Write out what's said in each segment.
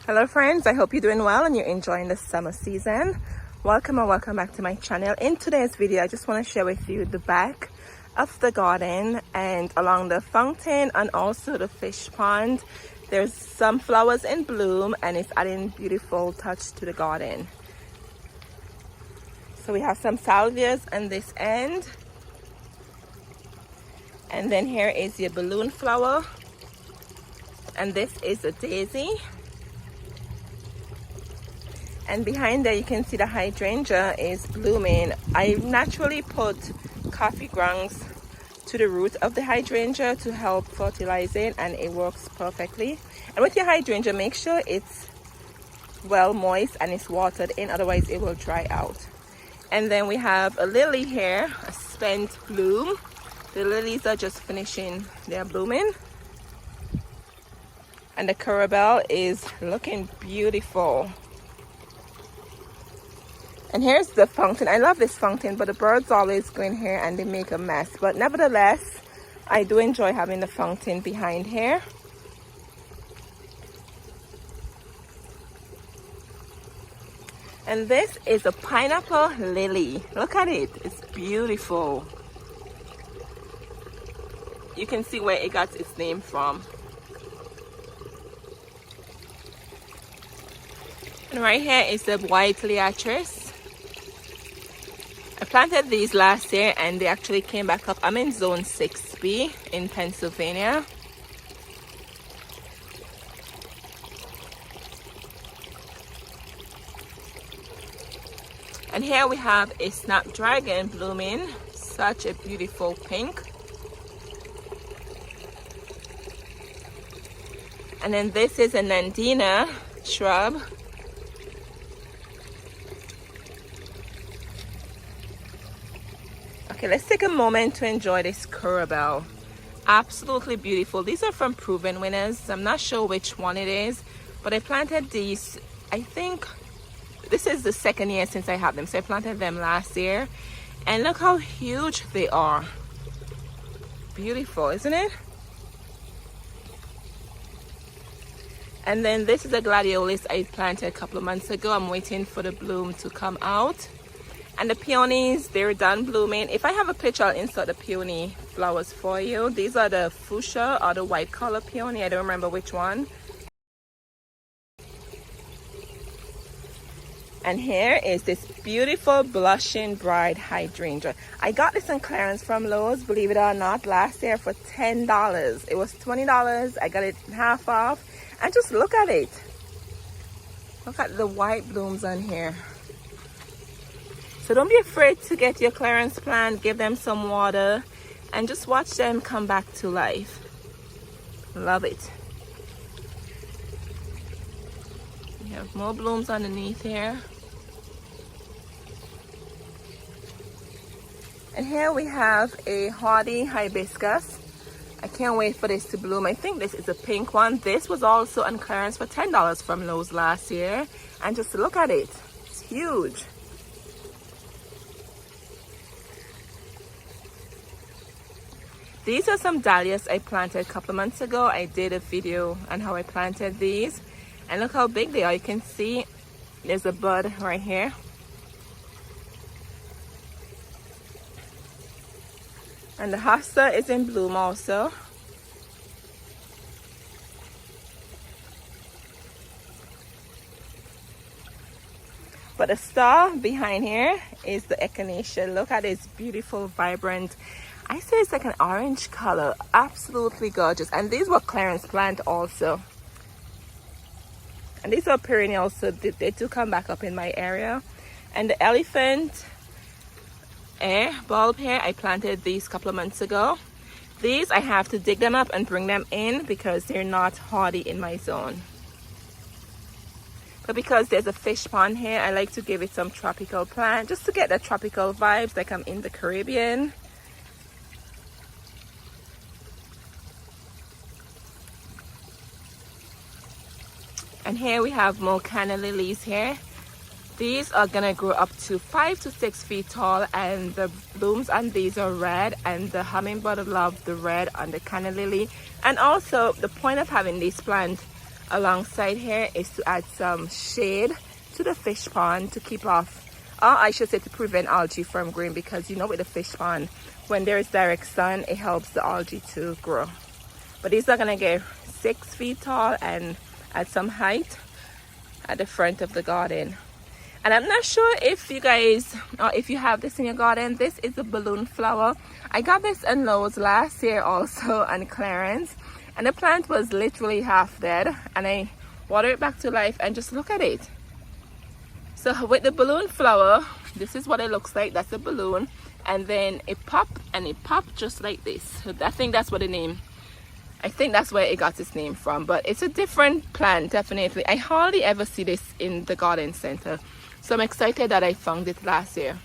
Hello friends, I hope you're doing well and you're enjoying the summer season. Welcome and welcome back to my channel. In today's video, I just want to share with you the back of the garden and along the fountain and also the fish pond. There's some flowers in bloom and it's adding beautiful touch to the garden. So we have some salvias on this end. And then here is your balloon flower. And this is a daisy. And behind there you can see the hydrangea is blooming. I naturally put coffee grounds to the root of the hydrangea to help fertilize it, and it works perfectly. And with your hydrangea, make sure it's well moist and it's watered in, otherwise it will dry out. And then we have a lily here, a spent bloom. The lilies are just finishing their blooming. And the carabel is looking beautiful. And here's the fountain. I love this fountain, but the birds always go in here and they make a mess. But nevertheless, I do enjoy having the fountain behind here. And this is a pineapple lily. Look at it. It's beautiful. You can see where it got its name from. And right here is the white Liatris. I planted these last year and they actually came back up. I'm in zone 6B in Pennsylvania. And here we have a snapdragon blooming, such a beautiful pink. And then this is a Nandina shrub. Okay, let's take a moment to enjoy this carabel. Absolutely beautiful. These are from Proven Winners. I'm not sure which one it is, but I planted these, I think this is the second year since I have them. So I planted them last year and look how huge they are. Beautiful, isn't it? And then this is a gladiolus I planted a couple of months ago. I'm waiting for the bloom to come out. And the peonies, they're done blooming. If I have a picture, I'll insert the peony flowers for you. These are the fuchsia or the white color peony. I don't remember which one. And here is this beautiful blushing bride hydrangea. I got this on clearance from Lowe's, believe it or not, last year for $10. It was $20. I got it half off. And just look at it. Look at the white blooms on here. So don't be afraid to get your clearance plant, give them some water, and just watch them come back to life. Love it. We have more blooms underneath here. And here we have a hardy hibiscus. I can't wait for this to bloom. I think this is a pink one. This was also on clearance for $10 from Lowe's last year. And just look at it. It's huge. These are some dahlias I planted a couple of months ago. I did a video on how I planted these. And look how big they are. You can see there's a bud right here. And the hosta is in bloom also. But the star behind here is the Echinacea. Look at this beautiful, vibrant, I say it's like an orange color. Absolutely gorgeous. And these were clearance plant also. And these are perennials, so they do come back up in my area. And the elephant air bulb here, I planted these a couple of months ago. These I have to dig them up and bring them in because they're not hardy in my zone. But because there's a fish pond here, I like to give it some tropical plant just to get the tropical vibes like I'm in the Caribbean. And here we have more canna lilies here. These are gonna grow up to 5 to 6 feet tall, and the blooms on these are red, and the hummingbird love the red on the canna lily. And also the point of having these plants alongside here is to add some shade to the fish pond to keep off, or I should say to prevent algae from growing, because you know with the fish pond, when there is direct sun, it helps the algae to grow. But these are gonna get 6 feet tall and add some height at the front of the garden. And I'm not sure if you guys, or if you have this in your garden. This is a balloon flower. I got this in Lowe's last year also on clearance, and the plant was literally half dead, and I watered it back to life, and just look at it. So with the balloon flower, this is what it looks like. That's a balloon, and then it popped, and it popped just like this. So I think that's what the name, I think that's where it got its name from. But it's a different plant, definitely. I hardly ever see this in the garden center, so I'm excited that I found it last year.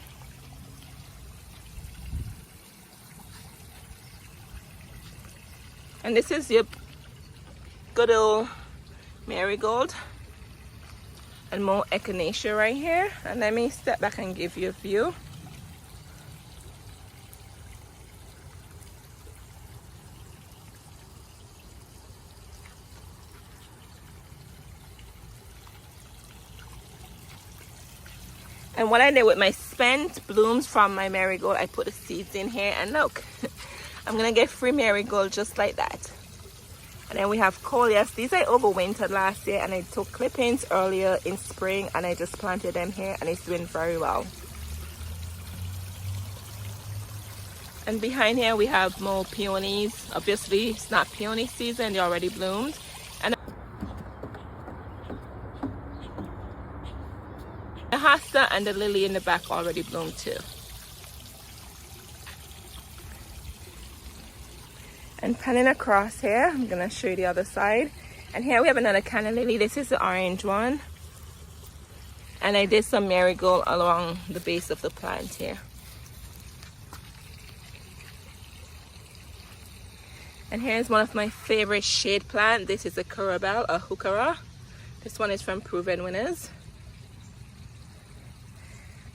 And this is your good old marigold and more echinacea right here. And let me step back and give you a view. And what I did with my spent blooms from my marigold, I put the seeds in here, and look, I'm gonna get free marigold just like that. And then we have coleus. These I overwintered last year, and I took clippings earlier in spring, and I just planted them here, and it's doing very well. And behind here we have more peonies. Obviously it's not peony season, they already bloomed. And the hosta and the lily in the back already bloomed too. And panning across here, I'm gonna show you the other side. And here we have another canna lily. This is the orange one. And I did some marigold along the base of the plant here. And here's one of my favorite shade plant. This is a curabell, a heuchera. This one is from Proven Winners.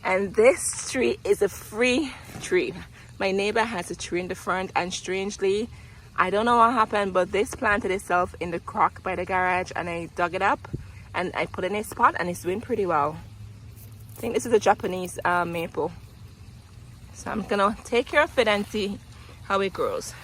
And this tree is a free tree. My neighbor has a tree in the front, and strangely, I don't know what happened, but this planted itself in the crock by the garage, and I dug it up and I put it in a spot, and it's doing pretty well. I think this is a Japanese maple. So I'm gonna take care of it and see how it grows.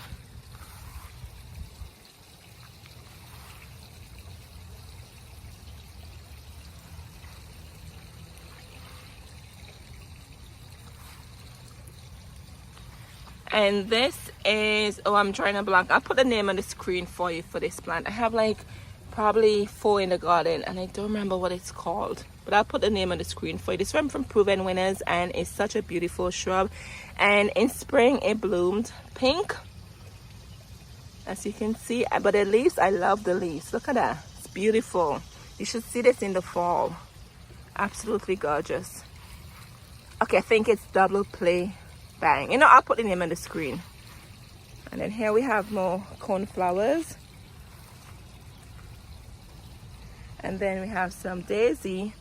And this is, oh, I'm trying to blank. I'll put the name on the screen for you for this plant. I have like probably 4 in the garden, and I don't remember what it's called, but I'll put the name on the screen for you. This one from Proven Winners, and it's such a beautiful shrub. And in spring it bloomed pink, as you can see, but the leaves, I love the leaves. Look at that, it's beautiful. You should see this in the fall. Absolutely gorgeous. Okay, I think it's double play bang. You know, I'll put the name on the screen. And then here we have more coneflowers. And then we have some daisy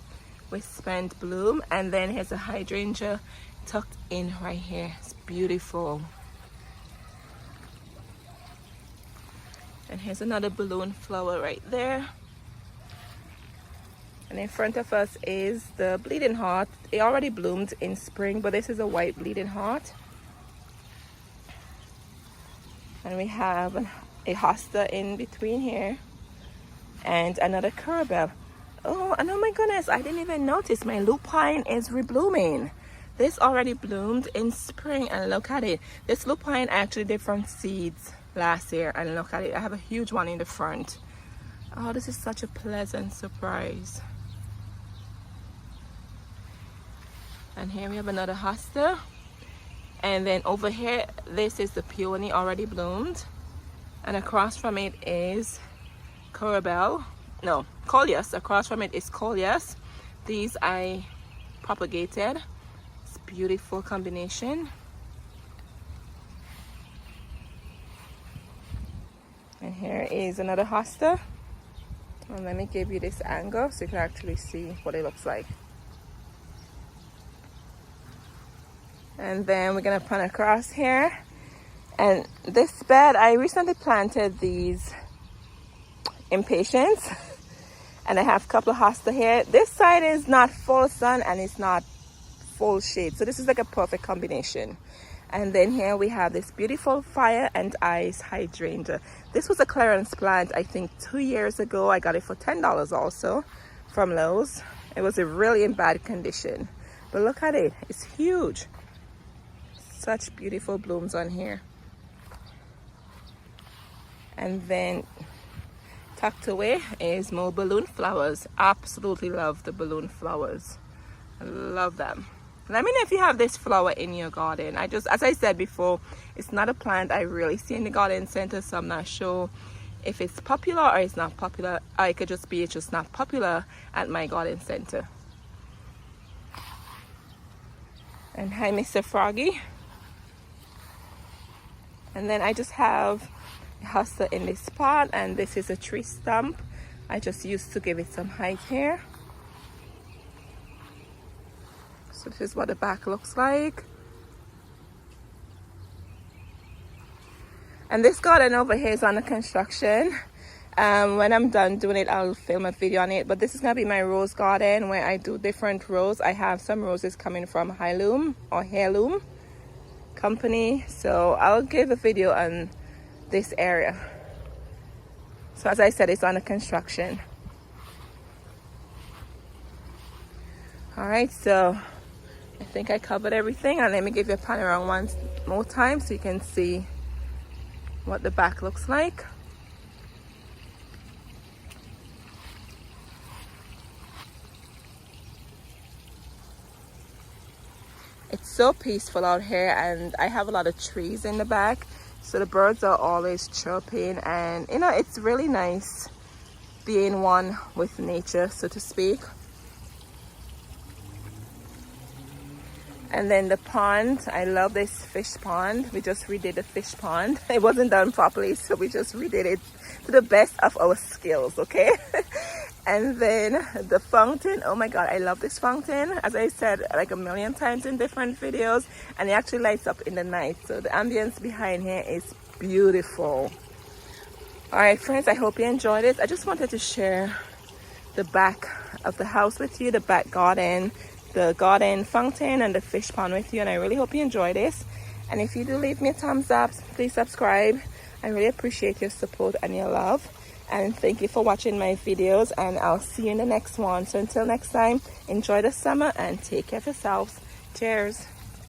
with spent bloom. And then here's a hydrangea tucked in right here. It's beautiful. And here's another balloon flower right there. And in front of us is the bleeding heart. It already bloomed in spring, but this is a white bleeding heart. And we have a hosta in between here, and another curabell. Oh, and oh my goodness, I didn't even notice my lupine is reblooming. This already bloomed in spring, and look at it. This lupine I actually did from seeds last year, and look at it. I have a huge one in the front. Oh, this is such a pleasant surprise. And here we have another hosta. And then over here, this is the peony already bloomed. And across from it is curabell. No, coleus. Across from it is coleus. These I propagated. It's a beautiful combination. And here is another hosta. And let me give you this angle so you can actually see what it looks like. And then we're gonna pan across here. And this bed, I recently planted these impatiens. And I have a couple of hosta here. This side is not full sun and it's not full shade, so this is like a perfect combination. And then here we have this beautiful fire and ice hydrangea. This was a clearance plant, I think 2 years ago. I got it for $10 also from Lowe's. It was really in bad condition, but look at it, it's huge. Such beautiful blooms on here. And then tucked away is more balloon flowers. Absolutely love the balloon flowers. I love them. Let me know if you have this flower in your garden. As I said before, it's not a plant I really see in the garden center, so I'm not sure if it's popular or it's not popular. Or it could just be it's just not popular at my garden center. And hi, Mr. Froggy. And then I just have a hosta in this pot, and this is a tree stump. I just used to give it some height here. So this is what the back looks like. And this garden over here is under construction. When I'm done doing it, I'll film a video on it. But this is gonna be my rose garden where I do different roses. I have some roses coming from Heirloom company. So I'll give a video on this area. So as I said, it's under construction. All right, so I think I covered everything, and let me give you a pan around one more time so you can see what the back looks like. It's so peaceful out here, and I have a lot of trees in the back, so the birds are always chirping, and you know, it's really nice being one with nature, so to speak. And then the pond, I love this fish pond. We just redid the fish pond. It wasn't done properly, so we just redid it to the best of our skills, okay? And then the fountain, oh my God, I love this fountain. As I said like a million times in different videos, and it actually lights up in the night. So the ambience behind here is beautiful. All right, friends, I hope you enjoyed it. I just wanted to share the back of the house with you, the back garden, the garden fountain, and the fish pond with you, and I really hope you enjoy this. And if you do, leave me a thumbs up, please subscribe. I really appreciate your support and your love, and thank you for watching my videos, and I'll see you in the next one. So until next time, enjoy the summer and take care of yourselves. Cheers.